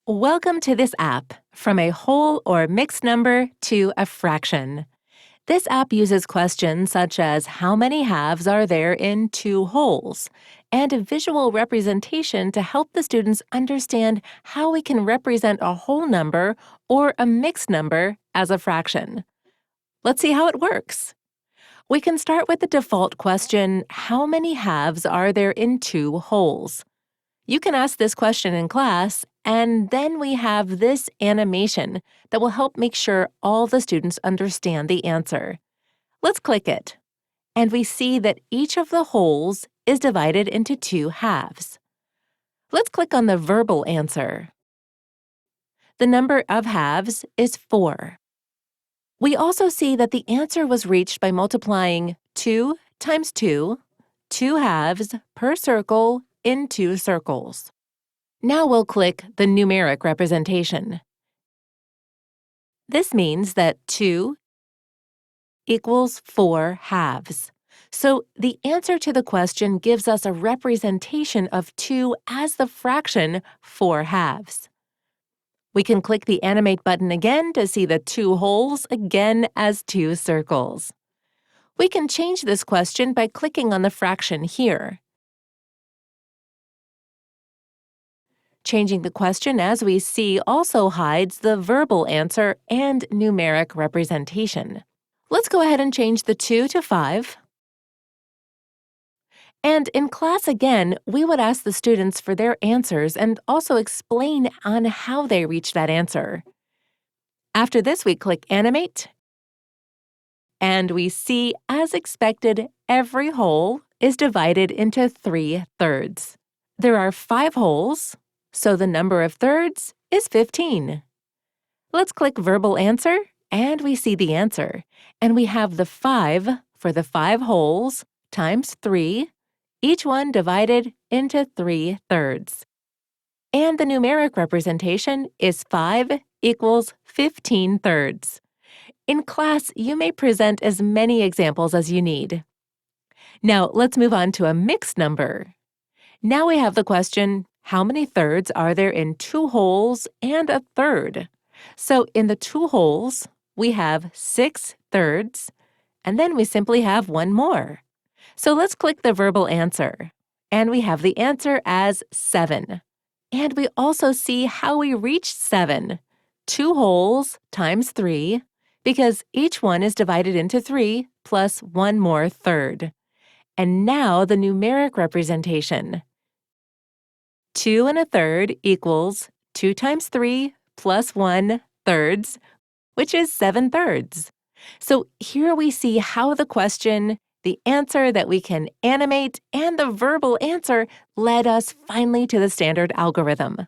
Welcome to this app, From a Whole or Mixed Number to a Fraction. This app uses questions such as how many halves are there in two wholes, and a visual representation to help the students understand how we can represent a whole number or a mixed number as a fraction. Let's see how it works. We can start with the default question, how many halves are there in two wholes? You can ask this question in class, and then we have this animation that will help make sure all the students understand the answer. Let's click it, and we see that each of the wholes is divided into two halves. Let's click on the verbal answer. The number of halves is 4. We also see that the answer was reached by multiplying 2 times 2, 2 halves per circle in 2 circles. Now we'll click the numeric representation. This means that 2 equals 4 halves. So the answer to the question gives us a representation of 2 as the fraction 4 halves. We can click the Animate button again to see the 2 wholes again as 2 circles. We can change this question by clicking on the fraction here. Changing the question as we see also hides the verbal answer and numeric representation. Let's go ahead and change the 2 to 5. And in class again, we would ask the students for their answers and also explain on how they reached that answer. After this, we click Animate, and we see, as expected, every whole is divided into 3 thirds. There are 5 wholes, so the number of thirds is 15. Let's click Verbal Answer, and we see the answer. And we have the 5 for the 5 wholes times 3, each one divided into 3 thirds. And the numeric representation is 5 equals 15 thirds. In class, you may present as many examples as you need. Now, let's move on to a mixed number. Now we have the question, how many thirds are there in 2 wholes and a third? So in the 2 wholes, we have 6 thirds, and then we simply have one more. So let's click the verbal answer, and we have the answer as 7. And we also see how we reached 7. 2 wholes times 3, because each one is divided into 3 plus one more third. And now the numeric representation. 2 and a third equals 2 times 3 plus 1 thirds, which is 7 thirds. So here we see how the question, the answer that we can animate, and the verbal answer led us finally to the standard algorithm.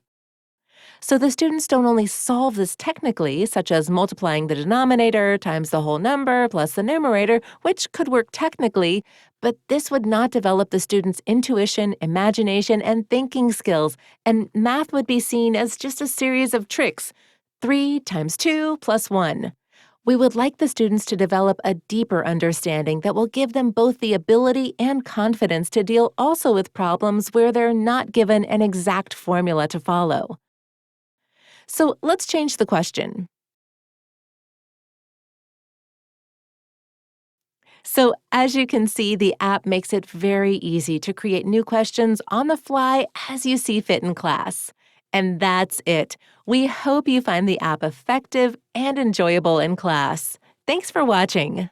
So the students don't only solve this technically, such as multiplying the denominator times the whole number plus the numerator, which could work technically, but this would not develop the students' intuition, imagination, and thinking skills, and math would be seen as just a series of tricks. 3 times 2 plus 1. We would like the students to develop a deeper understanding that will give them both the ability and confidence to deal also with problems where they're not given an exact formula to follow. So let's change the question. So as you can see, the app makes it very easy to create new questions on the fly as you see fit in class. And that's it. We hope you find the app effective and enjoyable in class. Thanks for watching.